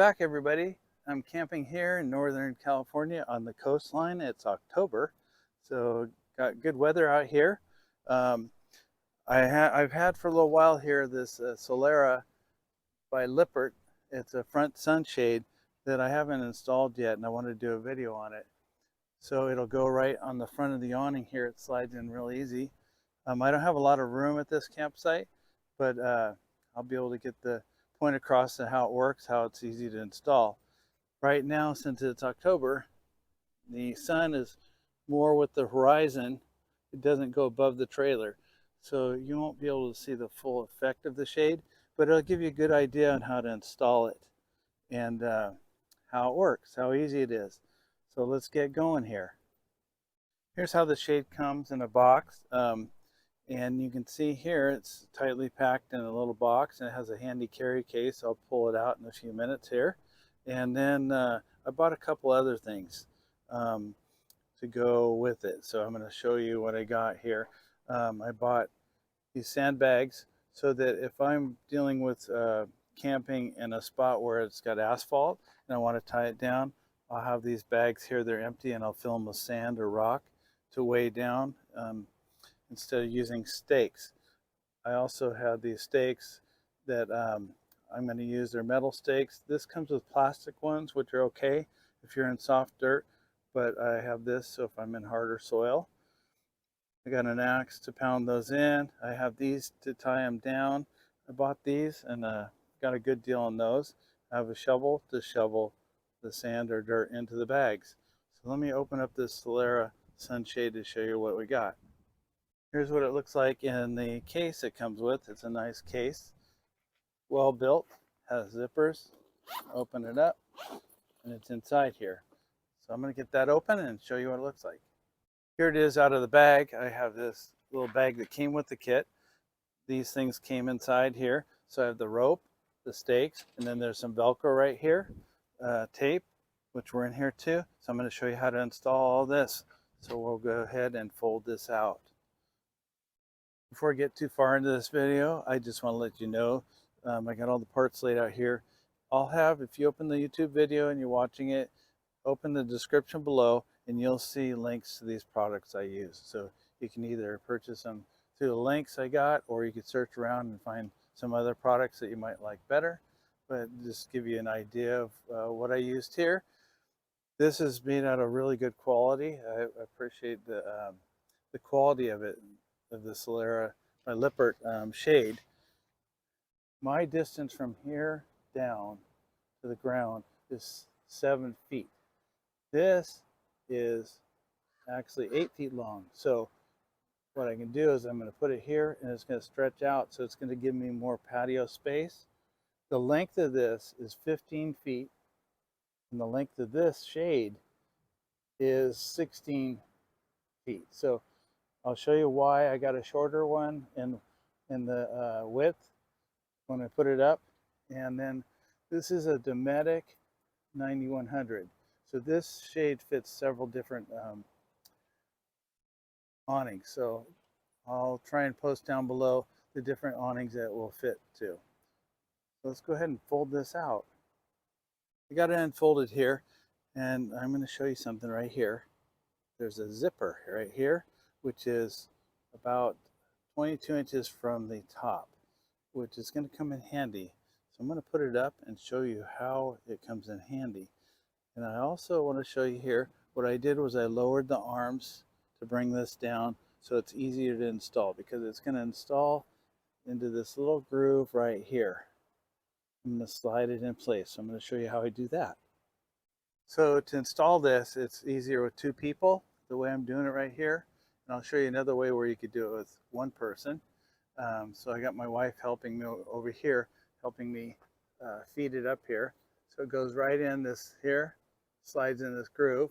back, everybody. I'm camping here in Northern California on the coastline. It's October, so got good weather out here. Um, I've had for a little while here this Solera by Lippert. It's a front sunshade that I haven't installed yet, and I want to do a video on it. So it'll go right on the front of the awning here. It slides in real easy. I don't have a lot of room at this campsite, but I'll be able to get the point across to how it works, how it's easy to install. Right now, since it's October, the sun is more with the horizon. It doesn't go above the trailer. So you won't be able to see the full effect of the shade, but it'll give you a good idea on how to install it and how it works, how easy it is. So let's get going here. Here's how the shade comes in a box. And you can see here it's tightly packed in a little box, and it has a handy carry case. I'll pull it out in a few minutes here. And then I bought a couple other things to go with it. So I'm going to show you what I got here. I bought these sandbags so that if I'm dealing with camping in a spot where it's got asphalt and I want to tie it down, I'll have these bags here. They're empty, and I'll fill them with sand or rock to weigh down. Instead of using stakes. I also have these stakes that I'm going to use. They're metal stakes. This comes with plastic ones, which are okay if you're in soft dirt, but I have this so if I'm in harder soil. I got an axe to pound those in. I have these to tie them down. I bought these and got a good deal on those. I have a shovel to shovel the sand or dirt into the bags. So let me open up this Solera sunshade to show you what we got. Here's what it looks like in the case it comes with. It's a nice case, well built, has zippers. Open it up, and it's inside here. So I'm going to get that open and show you what it looks like. Here it is out of the bag. I have this little bag that came with the kit. These things came inside here. So I have the rope, the stakes, and then there's some Velcro right here, tape, which were in here too. So I'm going to show you how to install all this. So we'll go ahead and fold this out. Before I get too far into this video, I just want to let you know I got all the parts laid out here. I'll have, if you open the YouTube video and you're watching it, open the description below and you'll see links to these products I use. So you can either purchase them through the links I got, or you could search around and find some other products that you might like better. But just give you an idea of what I used here. This is made out of really good quality. I appreciate the quality of it, of the Solera by Lippert shade. My distance from here down to the ground is 7 feet. This is actually 8 feet long. So what I can do is I'm going to put it here, and it's going to stretch out, so it's going to give me more patio space. The length of this is 15 feet, and the length of this shade is 16 feet. So I'll show you why I got a shorter one in the width when I put it up. And then this is a Dometic 9100. So this shade fits several different awnings. So I'll try and post down below the different awnings that will fit to. So let's go ahead and fold this out. I got it unfolded here, and I'm going to show you something right here. There's a zipper right here, which is about 22 inches from the top, which is going to come in handy. So I'm going to put it up and show you how it comes in handy. And I also want to show you here, what I did was I lowered the arms to bring this down so it's easier to install, because it's going to install into this little groove right here. I'm going to slide it in place. So I'm going to show you how I do that. So to install this, it's easier with two people, the way I'm doing it right here. And I'll show you another way where you could do it with one person. So I got my wife helping me over here, helping me feed it up here. So it goes right in this here, slides in this groove,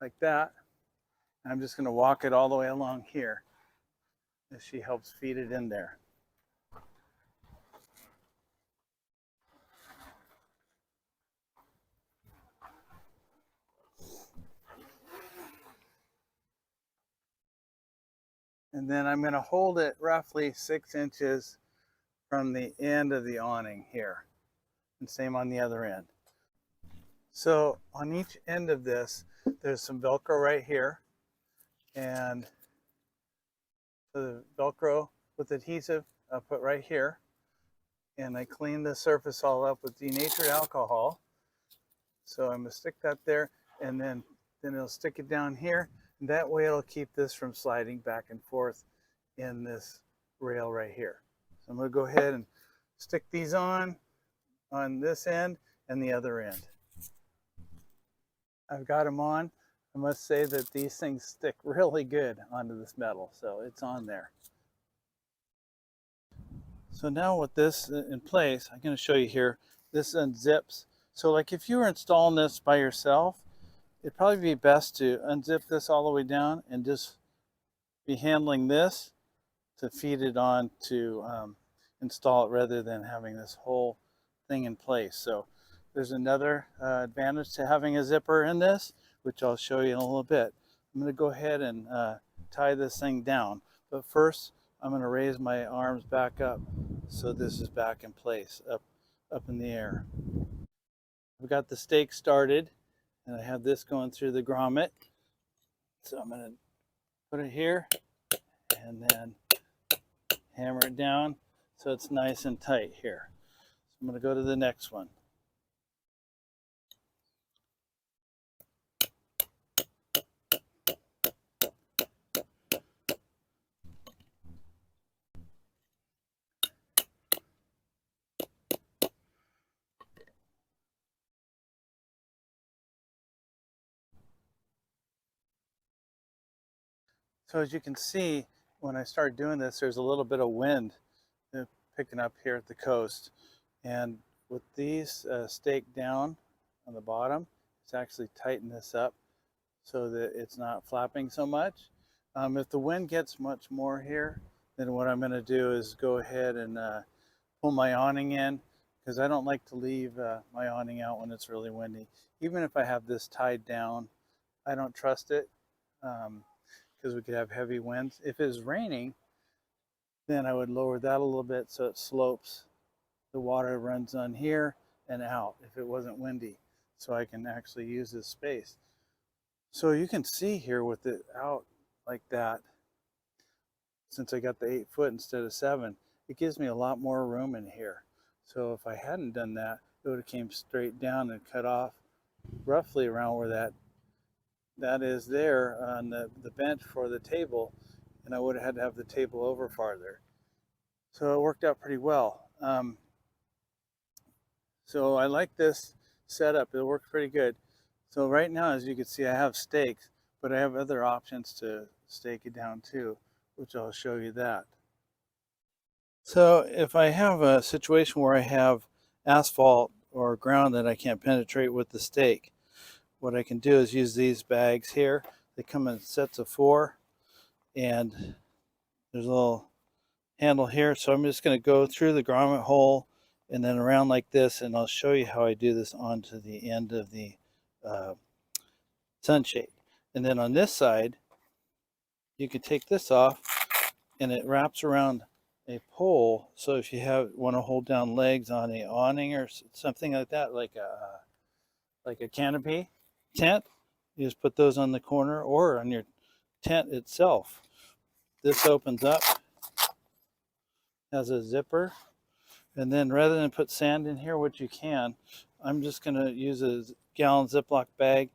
like that. And I'm just going to walk it all the way along here as she helps feed it in there. And then I'm going to hold it roughly 6 inches from the end of the awning here. and same on the other end. So on each end of this, there's some Velcro right here, and the Velcro with adhesive I'll put right here, and I clean the surface all up with denatured alcohol. So I'm going to stick that there, and then it'll stick it down here, and that way it'll keep this from sliding back and forth in this rail right here. So I'm going to go ahead and stick these on this end and the other end. I've got them on. I must say that these things stick really good onto this metal, so it's on there. So now with this in place, I'm going to show you here, this unzips. So like if you were installing this by yourself, it'd probably be best to unzip this all the way down and just be handling this to feed it on to install it, rather than having this whole thing in place. So there's another advantage to having a zipper in this, which I'll show you in a little bit. I'm going to go ahead and tie this thing down, but first I'm going to raise my arms back up so this is back in place, up in the air. I've got the stake started, and I have this going through the grommet. So I'm going to put it here and then hammer it down so it's nice and tight here. So I'm going to go to the next one. So as you can see, when I start doing this, there's a little bit of wind picking up here at the coast. And with these staked down on the bottom, it's actually tightened this up so that it's not flapping so much. If the wind gets much more here, then what I'm going to do is go ahead and pull my awning in, because I don't like to leave my awning out when it's really windy. Even if I have this tied down, I don't trust it. Because we could have heavy winds. If it was raining, then I would lower that a little bit so it slopes. The water runs on here and out if it wasn't windy, so I can actually use this space. So you can see here with it out like that, since I got the 8 foot instead of 7, it gives me a lot more room in here. So if I hadn't done that, it would have came straight down and cut off roughly around where that is there on the bench for the table, and I would have had to have the table over farther. So it worked out pretty well. So I like this setup. It works pretty good. So right now, as you can see, I have stakes, but I have other options to stake it down too, which I'll show you that. So if I have a situation where I have asphalt or ground that I can't penetrate with the stake, what I can do is use these bags here. They come in sets of 4, and there's a little handle here. So I'm just going to go through the grommet hole and then around like this, and I'll show you how I do this onto the end of the sunshade. And then on this side, you can take this off, and it wraps around a pole. So if you want to hold down legs on a awning or something like that, like a canopy tent, you just put those on the corner or on your tent itself. This opens up, has a zipper, and then rather than put sand in here, which you can, I'm just going to use a gallon Ziploc bag,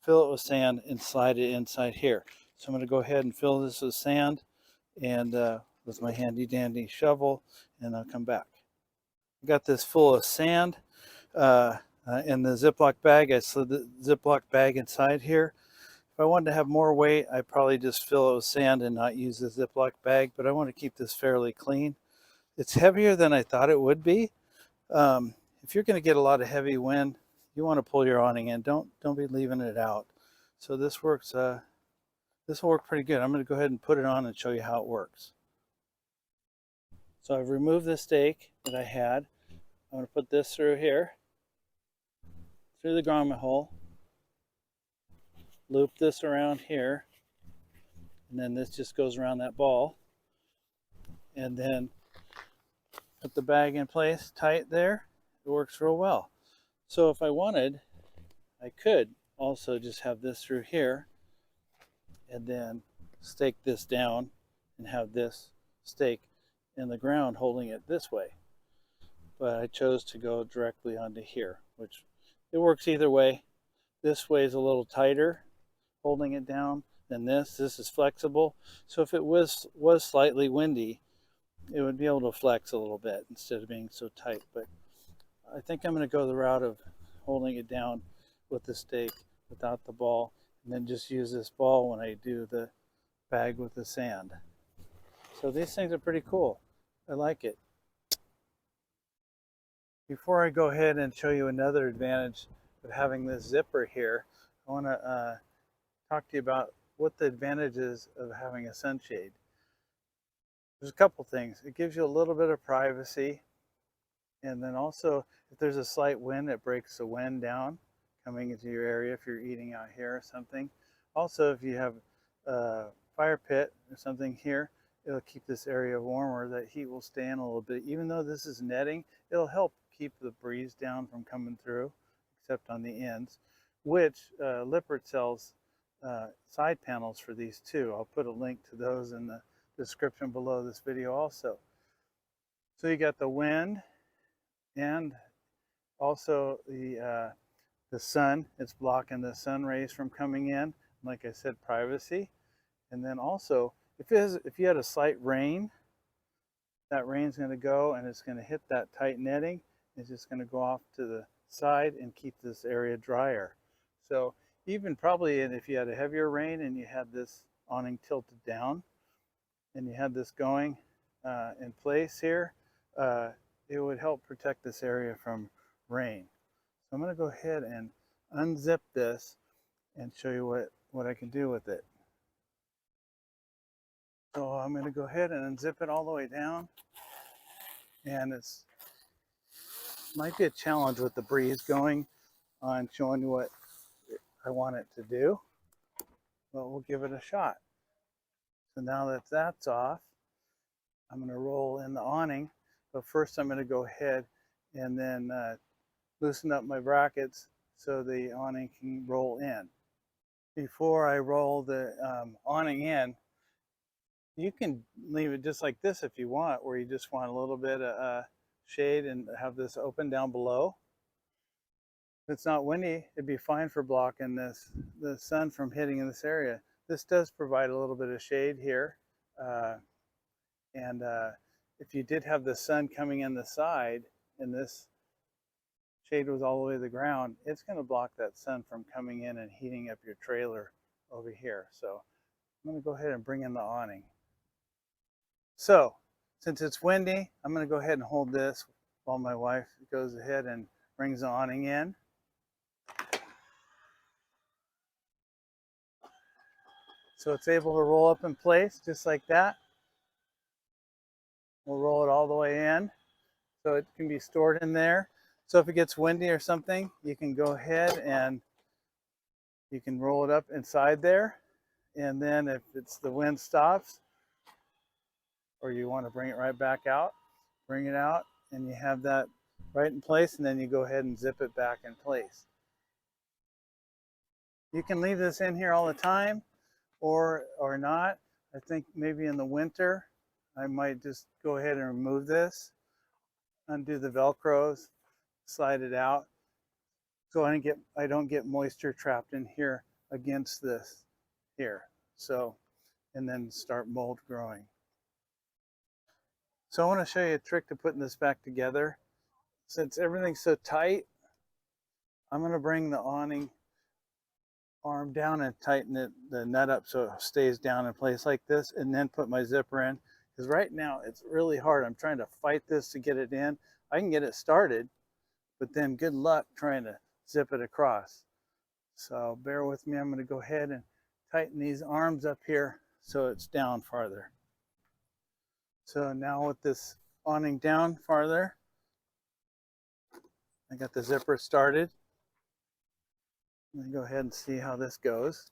fill it with sand, and slide it inside here. So I'm going to go ahead and fill this with sand, and with my handy dandy shovel, and I'll come back. I got this full of sand in the Ziploc bag. I slid the Ziploc bag inside here. If I wanted to have more weight, I'd probably just fill it with sand and not use the Ziploc bag, but I want to keep this fairly clean. It's heavier than I thought it would be. If you're going to get a lot of heavy wind, you want to pull your awning in. Don't be leaving it out. So this works. This will work pretty good. I'm going to go ahead and put it on and show you how it works. So I've removed the stake that I had. I'm going to put this through here, through the grommet hole, loop this around here, and then this just goes around that ball, and then put the bag in place tight there, It works real well. So if I wanted, I could also just have this through here and then stake this down and have this stake in the ground holding it this way. But I chose to go directly onto here, which it works either way. This way is a little tighter holding it down than this. This is flexible. So if it was slightly windy, it would be able to flex a little bit instead of being so tight. But I think I'm going to go the route of holding it down with the stake without the ball, and then just use this ball when I do the bag with the sand. So these things are pretty cool. I like it. Before I go ahead and show you another advantage of having this zipper here, I want to talk to you about what the advantage is of having a sunshade. There's a couple things. It gives you a little bit of privacy, and then also if there's a slight wind, it breaks the wind down coming into your area if you're eating out here or something. Also, if you have a fire pit or something here, it'll keep this area warmer. That heat will stay in a little bit. Even though this is netting, it'll help keep the breeze down from coming through, except on the ends, which Lippert sells side panels for these too. I'll put a link to those in the description below this video also. So you got the wind and also the sun. It's blocking the sun rays from coming in. Like I said, privacy. And then also, if you had a slight rain, that rain's going to go and it's going to hit that tight netting. It's just going to go off to the side and keep this area drier. So even probably if you had a heavier rain and you had this awning tilted down and you had this going in place here, it would help protect this area from rain. So I'm going to go ahead and unzip this and show you what I can do with it. So I'm going to go ahead and unzip it all the way down. And it's might be a challenge with the breeze going on showing you what I want it to do, but we'll give it a shot. So now that that's off, I'm going to roll in the awning, but first I'm going to go ahead and then loosen up my brackets so the awning can roll in. Before I roll the awning in, you can leave it just like this if you want, where you just want a little bit of shade and have this open down below. If it's not windy, it'd be fine for blocking the sun from hitting in this area. This does provide a little bit of shade here. If you did have the sun coming in the side and this shade was all the way to the ground, it's going to block that sun from coming in and heating up your trailer over here. So I'm going to go ahead and bring in the awning. So since it's windy, I'm going to go ahead and hold this while my wife goes ahead and brings the awning in. So it's able to roll up in place just like that. We'll roll it all the way in so it can be stored in there. So if it gets windy or something, you can go ahead and you can roll it up inside there. And then if the wind stops or you want to bring it right back out, bring it out and you have that right in place, and then you go ahead and zip it back in place. You can leave this in here all the time or not. I think maybe in the winter, I might just go ahead and remove this, undo the Velcros, slide it out, so I don't get moisture trapped in here against this here. So, and then start mold growing. So I want to show you a trick to putting this back together. Since everything's so tight, I'm going to bring the awning arm down and tighten the nut up so it stays down in place like this, and then put my zipper in. Because right now it's really hard. I'm trying to fight this to get it in. I can get it started, but then good luck trying to zip it across. So bear with me. I'm going to go ahead and tighten these arms up here so it's down farther. So now with this awning down farther, I got the zipper started. Let me go ahead and see how this goes.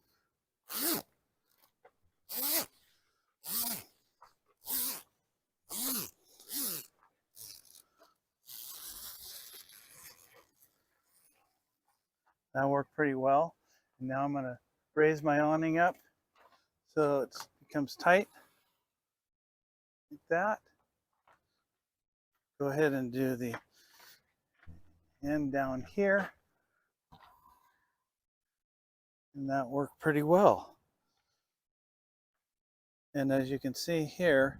That worked pretty well. And now I'm going to raise my awning up so it becomes tight like that. Go ahead and do the end down here. And that worked pretty well. And as you can see here,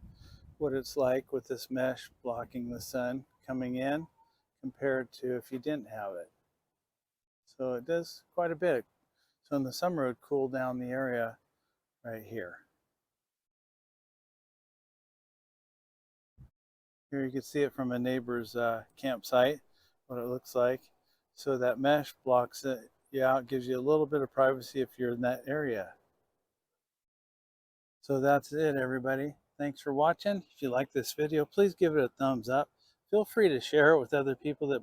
what it's like with this mesh blocking the sun coming in compared to if you didn't have it. So it does quite a bit. So in the summer, it would cool down the area right here. Here you can see it from a neighbor's campsite, what it looks like. So that mesh blocks it out, gives you a little bit of privacy if you're in that area. So that's it, everybody. Thanks for watching. If you like this video, please give it a thumbs up. Feel free to share it with other people that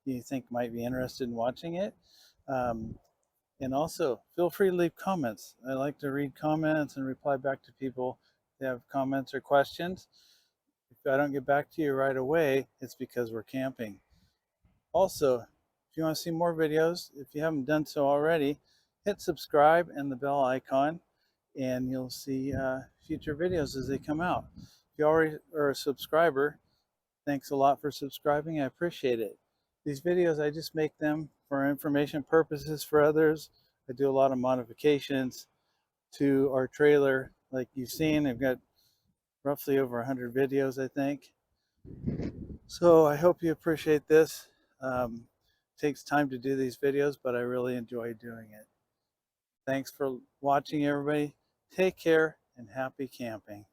you think might be interested in watching it. And also, feel free to leave comments. I like to read comments and reply back to people that have comments or questions. If I don't get back to you right away, it's because we're camping. Also, if you want to see more videos, if you haven't done so already, hit subscribe and the bell icon, and you'll see future videos as they come out. If you already are a subscriber, thanks a lot for subscribing. I appreciate it. These videos, I just make them for information purposes for others. I do a lot of modifications to our trailer. Like you've seen, I've got roughly over 100 videos, I think. So I hope you appreciate this. It takes time to do these videos, but I really enjoy doing it. Thanks for watching, everybody. Take care and happy camping.